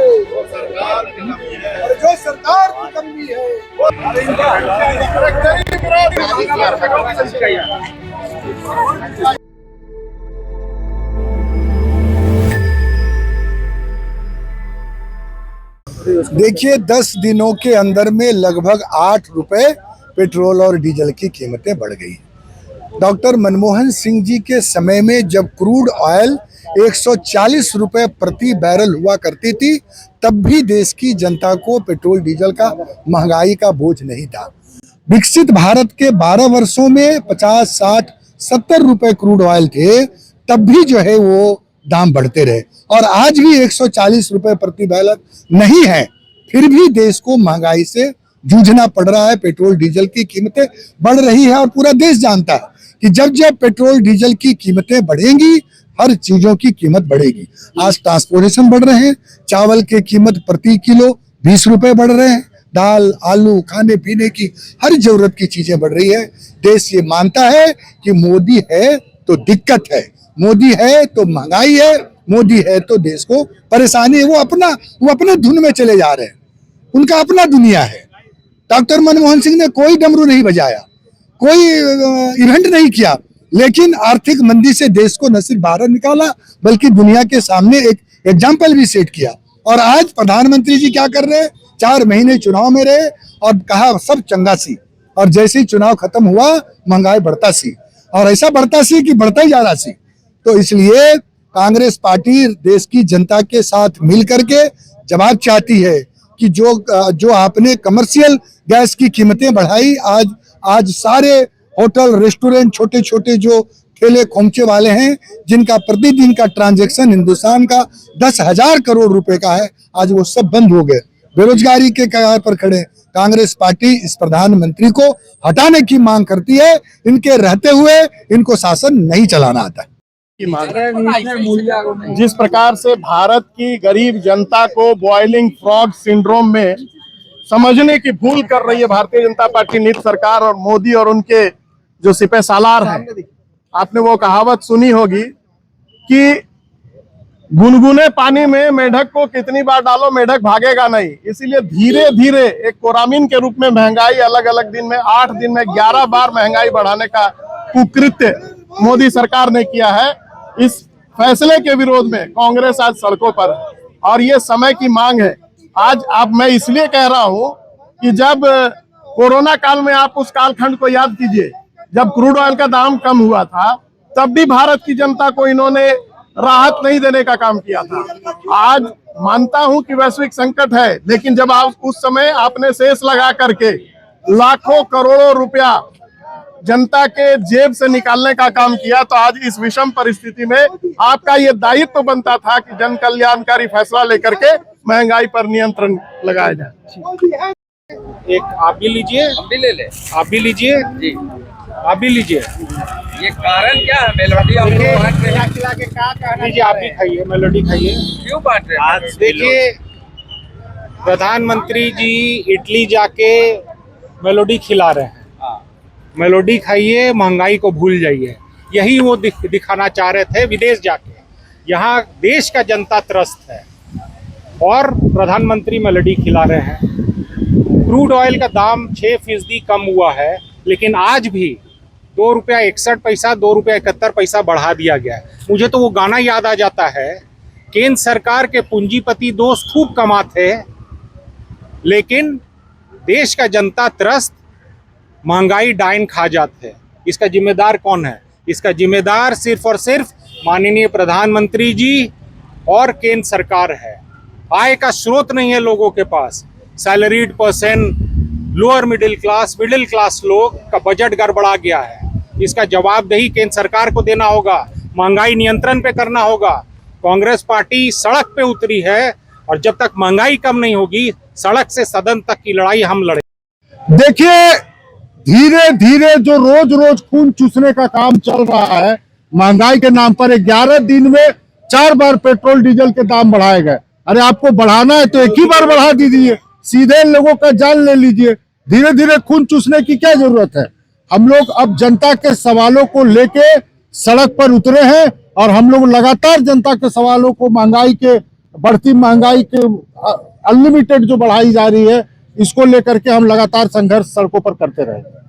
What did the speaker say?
वो सरकार की कमी है, और जो सरकार की कमी है देखिए 10 दिनों के अंदर में लगभग 8 रुपए पेट्रोल और डीजल की कीमतें बढ़ गई। डॉक्टर मनमोहन सिंह जी के समय में जब क्रूड ऑयल 140 रुपए प्रति बैरल हुआ करती थी, तब भी देश की जनता को पेट्रोल डीजल का महंगाई का बोझ नहीं था। विकसित भारत के 12 वर्षों में 50, 60, 70 रुपए क्रूड ऑयल थे, तब भी जो है वो दाम बढ़ते रहे, और आज भी 140 रुपए प्रति बैरल नहीं है, फिर भी देश को महंगाई से जूझना पड़ रहा है। पेट्रोल डीजल की कीमतें बढ़ रही है और पूरा देश जानता है कि जब जब पेट्रोल डीजल की कीमतें बढ़ेंगी, हर चीजों की कीमत बढ़ेगी। आज ट्रांसपोर्टेशन बढ़ रहे हैं, चावल की कीमत प्रति किलो 20 रुपए बढ़ रहे हैं, दाल, आलू, खाने पीने की हर जरूरत की चीजें बढ़ रही है। देश ये मानता है कि मोदी है तो दिक्कत है, मोदी है तो महंगाई है, मोदी है तो देश को परेशानी है। वो अपने धुन में चले जा रहे हैं, उनका अपना दुनिया है। डॉक्टर मनमोहन सिंह ने कोई डमरू नहीं बजाया, कोई इवेंट नहीं किया, लेकिन आर्थिक मंदी से देश को न सिर्फ बाहर निकाला बल्कि दुनिया के सामने एक एग्जाम्पल भी सेट किया। और आज प्रधानमंत्री जी क्या कर रहे हैं, 4 महीने चुनाव में रहे और कहा सब चंगा सी, और जैसे ही चुनाव खत्म हुआ महंगाई बढ़ता सी, और ऐसा बढ़ता सी कि बढ़ता ही जा रहा सी। तो इसलिए कांग्रेस पार्टी देश की जनता के साथ मिल करके जवाब चाहती है कि जो आपने कमर्शियल गैस की कीमतें बढ़ाई, आज सारे होटल, रेस्टोरेंट, छोटे छोटे जो ठेले खोमचे वाले हैं, जिनका प्रतिदिन का ट्रांजैक्शन हिंदुस्तान का 10,000 करोड़ रुपए का है, आज वो सब बंद हो गए, बेरोजगारी के कगार पर खड़े। कांग्रेस पार्टी इस प्रधानमंत्री को हटाने की मांग करती है। इनके रहते हुए इनको शासन नहीं चलाना आता है। जिस प्रकार से भारत की गरीब जनता को बॉइलिंग फ्रॉग सिंड्रोम में समझने की भूल कर रही है भारतीय जनता पार्टी, नीति सरकार और मोदी और उनके जो सिपह सालार हैं। आपने वो कहावत सुनी होगी कि गुनगुने पानी में मेढक को कितनी बार डालो मेढक भागेगा नहीं। इसीलिए धीरे धीरे एक कोरामीन के रूप में महंगाई अलग अलग दिन में 8 दिन में 11 बार महंगाई बढ़ाने का कुकृत्य मोदी सरकार ने किया है। इस फैसले के विरोध में कांग्रेस आज सड़कों पर है और ये समय की मांग है। आज मैं इसलिए कह रहा हूं कि जब कोरोना काल में आप उस कालखंड को याद कीजिए जब क्रूड ऑयल का दाम कम हुआ था, तब भी भारत की जनता को इन्होंने राहत नहीं देने का काम किया था। आज मानता हूं कि वैश्विक संकट है, लेकिन जब आप उस समय आपने शेष लगा करके लाखों करोड़ों रुपया जनता के जेब से निकालने का काम किया, तो आज इस विषम परिस्थिति में आपका ये दायित्व तो बनता था कि जन कल्याणकारी फैसला लेकर के महंगाई पर नियंत्रण लगाया जाए। एक आप भी लीजिए, हम भी ले ले, आप भी लीजिए जी, आप भी लीजिए। ये कारण क्या है? मेलोडी आप लोग बांट रहे हैं, खिला के क्या कहना लीजिए, आप भी खाइए, मेलोडी खाइए। क्यों बांट रहे हैं? आज देखिए, प्रधानमंत्री जी इटली जाके मेलोडी खिला रहे हैं। मेलोडी खाइए, महंगाई को भूल जाइए, यही वो दिखाना चाह रहे थे विदेश जाके। यहाँ देश का जनता त्रस्त है और प्रधानमंत्री मेलोडी खिला रहे हैं। क्रूड ऑयल का दाम 6% कम हुआ है, लेकिन आज भी 2 रुपया 61 पैसा 2 रुपया 71 पैसा बढ़ा दिया गया है। मुझे तो वो गाना याद आ जाता है, केंद्र सरकार के पूंजीपति दोस्त खूब कमाते, लेकिन देश का जनता त्रस्त, महंगाई डाइन खा जाते हैं। इसका जिम्मेदार कौन है? इसका जिम्मेदार सिर्फ और सिर्फ माननीय प्रधानमंत्री जी और केंद्र सरकार है। आय का स्रोत नहीं है लोगों के पास। Salaried person, lower middle class लोग का बजट गड़बड़ा गया है। इसका जवाबदेही केंद्र सरकार को देना होगा, महंगाई नियंत्रण पे करना होगा। कांग्रेस पार्टी सड़क पे उतरी है और जब तक महंगाई कम नहीं होगी, सड़क से सदन तक की लड़ाई हम लड़े। देखिए, धीरे धीरे जो रोज रोज खून चूसने का काम चल रहा है महंगाई के नाम पर, 11 दिन में 4 बार पेट्रोल डीजल के दाम बढ़ाए गए। अरे आपको बढ़ाना है तो एक ही बार बढ़ा दीजिए, सीधे लोगों का जान ले लीजिए। धीरे धीरे खून चूसने की क्या जरूरत है? हम लोग अब जनता के सवालों को लेके सड़क पर उतरे हैं और हम लोग लगातार जनता के सवालों को, महंगाई के बढ़ती महंगाई के अनलिमिटेड जो बढ़ाई जा रही है, इसको लेकर के हम लगातार संघर्ष सड़कों पर करते रहेंगे।